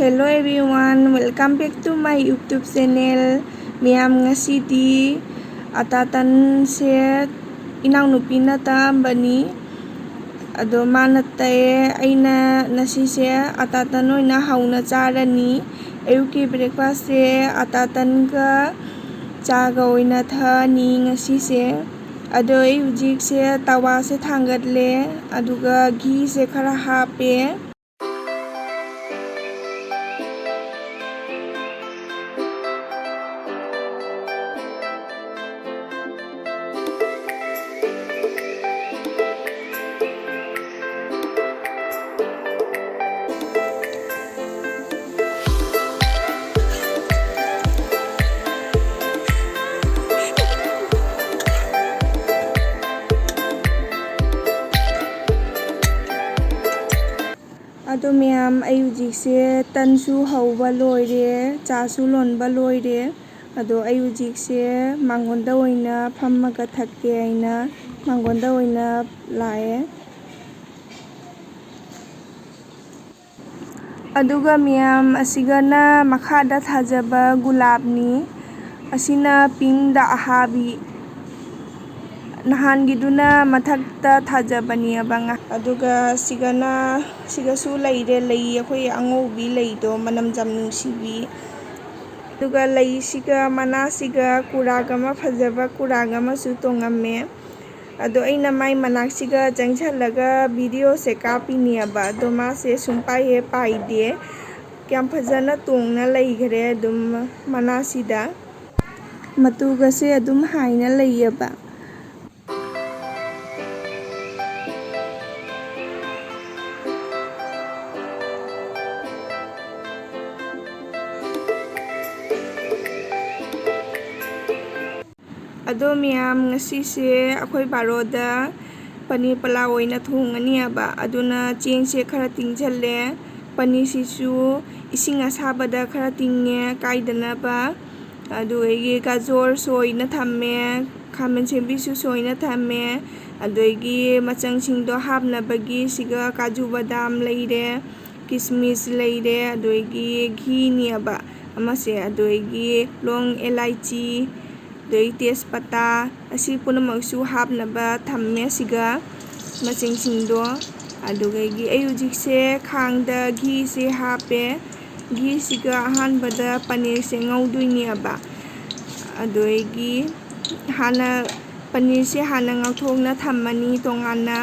Hello everyone, welcome back to my YouTube channel. Miyam ngasidi atatan se inang nupina tambani ado mana tae aina nasi se atatan oina hauna charani ayuki breakfast se atatan ka chaga oina thani ngasi se ado ai hujik se tawa se thangatle aduga ghee se khara hape ado miyam ai hujik se tansu hauba loire chasu lonba loire ado ai hujik se mangonda oina phammaga thakke aina mangonda oina lae aduga miyam asigana makhada thajaba gulabni asina pink da ahabi nahangiduna mathakta thajabani abanga aduga sigasu leire lei akhoi angoubi leido manam jam nungsibi aduga lei siga mana siga kuraga ma phajaba kuraga ma su tongamme ado aina mai manak siga jangchalaga video se kapini aba ado ma se sumpai he paide kyam phajana tongna leigre dum mana sida matuga se adum haina leiyaba ado miyam ngasi se akhoi baroda paneer pulao oina thongani aba aduna cheng se khara tingjalle paneer sisu ising asabada khara tinge kaidana ba adu egi gajor soina thamme khamen sembi su soina thamme adu egi machang singdo hapna bagi siga kaju badam leire kismis leire adu egi ghee ni aba amase adu egi long elaichi doi tespata asi punamaksu hapnaba thamme siga maching singdo aduga gi ayujik se khangda ghee se hape ghee siga ahanbada paneer se ngauduini aba adoigi hana paneer se hana ngauthongna thammani tongana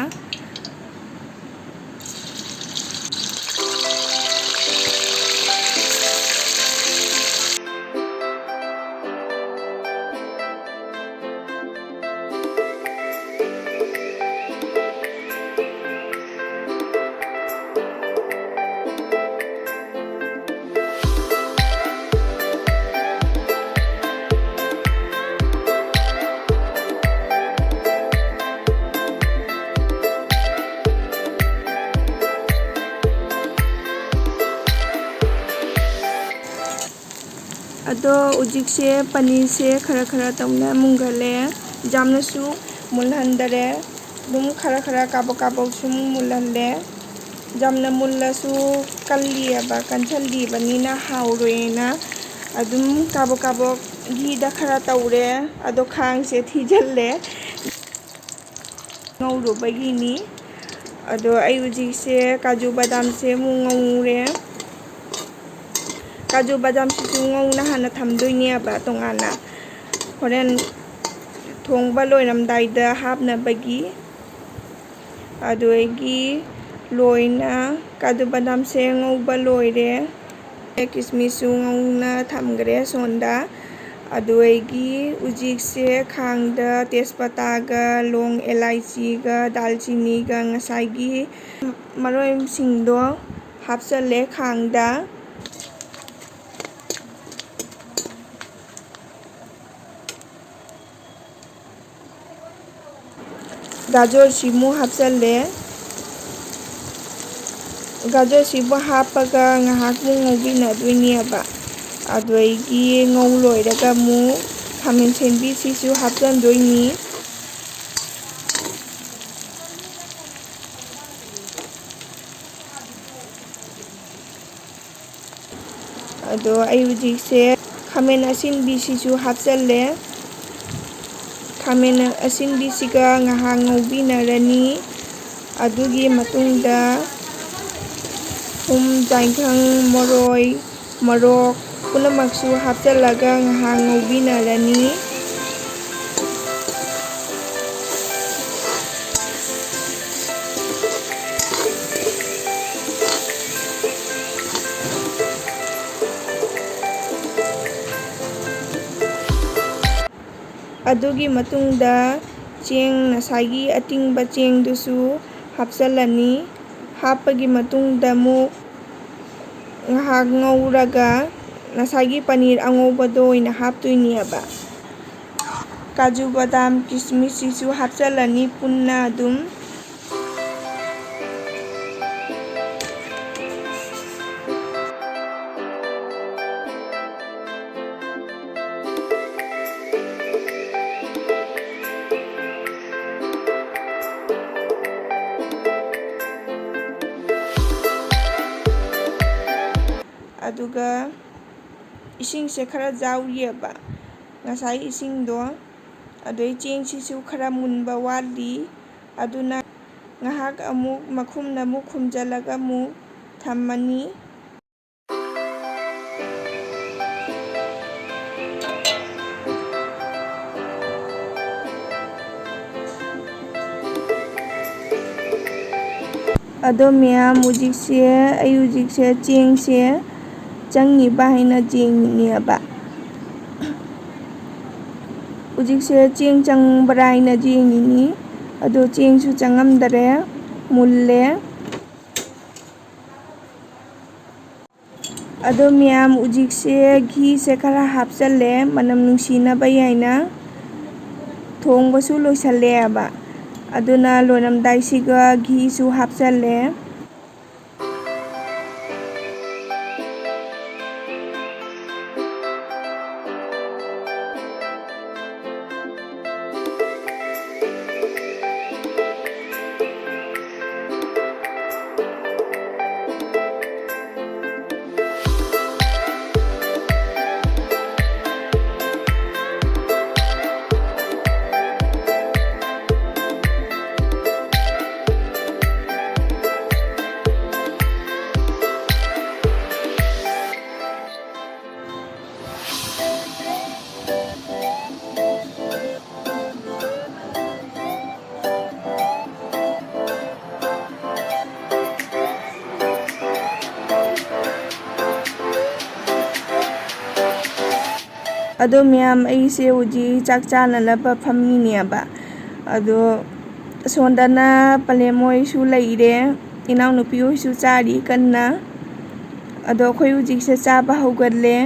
ado ujik se paneer se khara khara tamna mungale jamna su mulhandare dum khara khara kabok kabok su mulhanle jamna mulla su kalli aba kanchali banina hauroena adum kabok kabok ghee da khara taure ado khang se thijalle ngauro bagini ado ai ujik se kaju badam se mu ngaure kaju badam sisu ngौना hana thamdoini aba tongana horen thongba loiramdaida hapna bagi ado egi loina kaju badam se ngौba loire kismis su ngौना thamgre sonda ado egi ujik se khangda tespata ga long elaichi ga dalchini ga ngasai gi maroi singdo hapsale khangda gajor simu hapsale gajor sibu hapaga ngahak mu ngobina duini aba adoigi ngau loiraga mu khamen senbi sisu hapjan doini ꯑꯗꯣ ꯑꯩ ꯍꯧꯖꯤꯛꯁꯦ ꯈꯥꯃꯦꯟ ꯑꯁꯤꯟꯕꯤꯁꯤꯁꯨ ꯍꯥꯞꯆꯜꯂꯦ ꯈꯥꯃꯦꯟ ꯑꯁꯤꯟꯕꯤꯁꯤꯒ ꯉꯥꯏꯍꯥꯛ ꯉꯧꯕꯤꯅꯔꯅꯤ ꯑꯗꯨꯒꯤ ꯃꯇꯨꯡꯗ ꯊꯨꯝ ꯌꯥꯏꯉꯪ ꯃꯔꯣꯏ ꯃꯣꯔꯣꯛ ꯄꯨꯝꯅꯃꯛꯁꯨ ꯍꯥꯞꯆꯜꯂꯒ ꯉꯥꯏꯍꯥꯛ ꯉꯧꯕꯤꯅꯔꯅꯤ ꯑꯗꯨꯒꯤ ꯃꯇꯨꯡꯗ ꯆꯦꯡ ꯉꯁꯥꯏꯒꯤ ꯑꯇꯤꯡꯕ ꯆꯦꯡꯗꯨꯁꯨ ꯍꯥꯞꯆꯜꯂꯅꯤ ꯍꯥꯞꯄꯒꯤ ꯃꯇꯨꯡꯗ ꯑꯃꯨꯛ ꯉꯥꯏꯍꯥꯛ ꯉꯧꯔꯒ ꯉꯁꯥꯏꯒꯤ ꯄꯅꯤꯔ ꯑꯉꯧꯕꯗꯣ ꯑꯣꯏꯅ ꯍꯥꯞꯇꯣꯏꯅꯦꯕ ꯀꯥꯖꯨ ꯕꯗꯥꯝ ꯀꯤꯁꯃꯤꯁꯁꯤꯁꯨ ꯍꯥꯞꯆꯜꯂꯅꯤ ꯄꯨꯟꯅ ꯑꯗꯨꯝ ꯑꯗꯨꯒ ꯏꯁꯤꯡꯁꯦ ꯈꯔ ꯌꯥꯎꯔꯤꯑꯕ ꯉꯁꯥꯏ ꯏꯁꯤꯡꯗꯣ ꯑꯗꯩ ꯆꯦꯡꯁꯤꯁꯨ ꯈꯔ ꯃꯨꯟꯕ ꯋꯥꯠꯂꯤ ꯑꯗꯨꯅ ꯉꯥꯏꯍꯥꯛ ꯑꯃꯨꯛ ꯃꯈꯨꯝꯅ ꯑꯃꯨꯛ ꯈꯨꯝꯖꯤꯜꯂꯒ ꯑꯃꯨꯛ ꯊꯝꯃꯅꯤ ꯑꯗꯣ ꯃꯌꯥꯝ ꯍꯧꯖꯤꯛꯁꯦ ꯑꯩ ꯍꯧꯖꯤꯛꯁꯦ ꯆꯦꯡꯁꯦ ꯆꯪꯉꯤꯕ ꯍꯥꯏꯅ ꯌꯦꯡꯉꯤꯅꯦꯕ ꯍꯧꯖꯤꯛꯁꯦ ꯆꯦꯡ ꯆꯪꯕ꯭ꯔꯥ ꯍꯥꯏꯅ ꯌꯦꯡꯉꯤꯅꯤ ꯑꯗꯣ ꯆꯦꯡꯁꯨ ꯆꯪꯉꯝꯗꯔꯦ ꯃꯨꯜꯂꯦ ꯑꯗꯣ ꯃꯌꯥꯝ ꯍꯧꯖꯤꯛꯁꯦ ꯘꯤꯁꯦ ꯈꯔ ꯍꯥꯞꯆꯜꯂꯦ ꯃꯅꯝ ꯅꯨꯡꯁꯤꯅꯕ ꯌꯥꯏꯅ ꯊꯣꯡꯕꯁꯨ ꯂꯣꯏꯁꯜꯂꯦꯕ ꯑꯗꯨꯅ ꯂꯣꯏꯔꯝꯗꯥꯏꯁꯤꯒ ꯘꯤꯁꯨ ꯍꯥꯞꯆꯜꯂꯦ ꯑꯗꯣ ꯃꯌꯥꯝ ꯑꯩꯁꯦ ꯍꯧꯖꯤꯛ ꯆꯥꯛ ꯆꯥꯅꯅꯕ ꯐꯝꯃꯤꯅꯦꯕ ꯑꯗꯣ ꯑꯁꯣꯝꯗꯅ ꯄꯂꯦꯝ ꯍꯣꯏꯁꯨ ꯂꯩꯔꯦ ꯏꯅꯥꯎꯅꯨꯄꯤ ꯍꯣꯏꯁꯨ ꯆꯥꯔꯤ ꯀꯟꯅ ꯑꯗꯣ ꯑꯩꯈꯣꯏ ꯍꯧꯖꯤꯛꯁꯦ ꯆꯥꯕ ꯍꯧꯒꯠꯂꯦ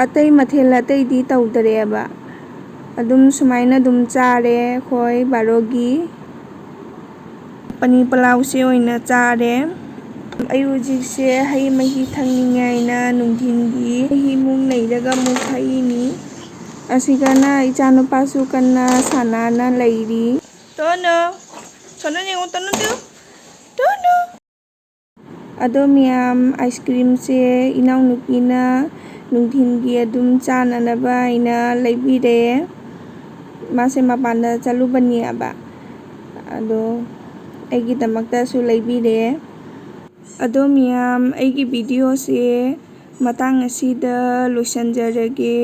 ꯑꯇꯩ ꯃꯊꯦꯜ ꯑꯇꯩꯗꯤ ꯇꯧꯗꯔꯦꯕ ꯑꯗꯨꯝ ꯁꯨꯃꯥꯏꯅ ꯑꯗꯨꯝ ꯆꯥꯔꯦ ꯑꯩꯈꯣꯏ ꯕꯥꯔꯣꯒꯤ ꯄꯅꯤꯔ ꯄꯂꯥꯎꯁꯦ ꯑꯣꯏꯅ ꯆꯥꯔꯦ ꯑꯩ ꯍꯧꯖꯤꯛꯁꯦ ꯍꯩ ꯃꯍꯤ ꯊꯛꯅꯤꯡꯉꯥꯏꯅ ꯅꯨꯡꯊꯤꯟꯒꯤ ꯃꯍꯤꯃꯨꯛ ꯂꯩꯔꯒ ꯑꯃꯨꯛ ꯊꯛꯏꯅꯤ ꯑꯁꯤꯒꯅ ꯏꯆꯥꯅꯨꯄꯥꯁꯨ ꯀꯟꯅ ꯁꯥꯟꯅꯅ ꯂꯩꯔꯤ ꯇꯣꯅꯣ ꯁꯣꯅꯣ ꯌꯦꯡꯉꯣ ꯇꯣꯅꯣ ꯑꯗꯣ ꯃꯌꯥꯝ ꯑꯥꯏꯁ ꯀ꯭ꯔꯤꯝꯁꯦ ꯏꯅꯥꯎꯅꯨꯄꯤꯅ ꯅꯨꯡꯊꯤꯟꯒꯤ ꯑꯗꯨꯝ ꯆꯥꯅꯅꯕ ꯑꯩꯅ ꯂꯩꯕꯤꯔꯦ ꯃꯥꯁꯦ ꯃꯄꯥꯟꯗ ꯆꯠꯂꯨꯕꯅꯦꯕ ꯑꯗꯣ ꯑꯩꯒꯤꯗꯃꯛꯇꯁꯨ ꯂꯩꯕꯤꯔꯦ ꯑꯗꯣ ꯃꯌꯥꯝ ꯑꯩꯒꯤ ꯚꯤꯗꯤꯑꯣꯁꯦ ꯃꯇꯥꯡ ꯑꯁꯤꯗ ꯂꯣꯏꯁꯤꯟꯖꯔꯒꯦ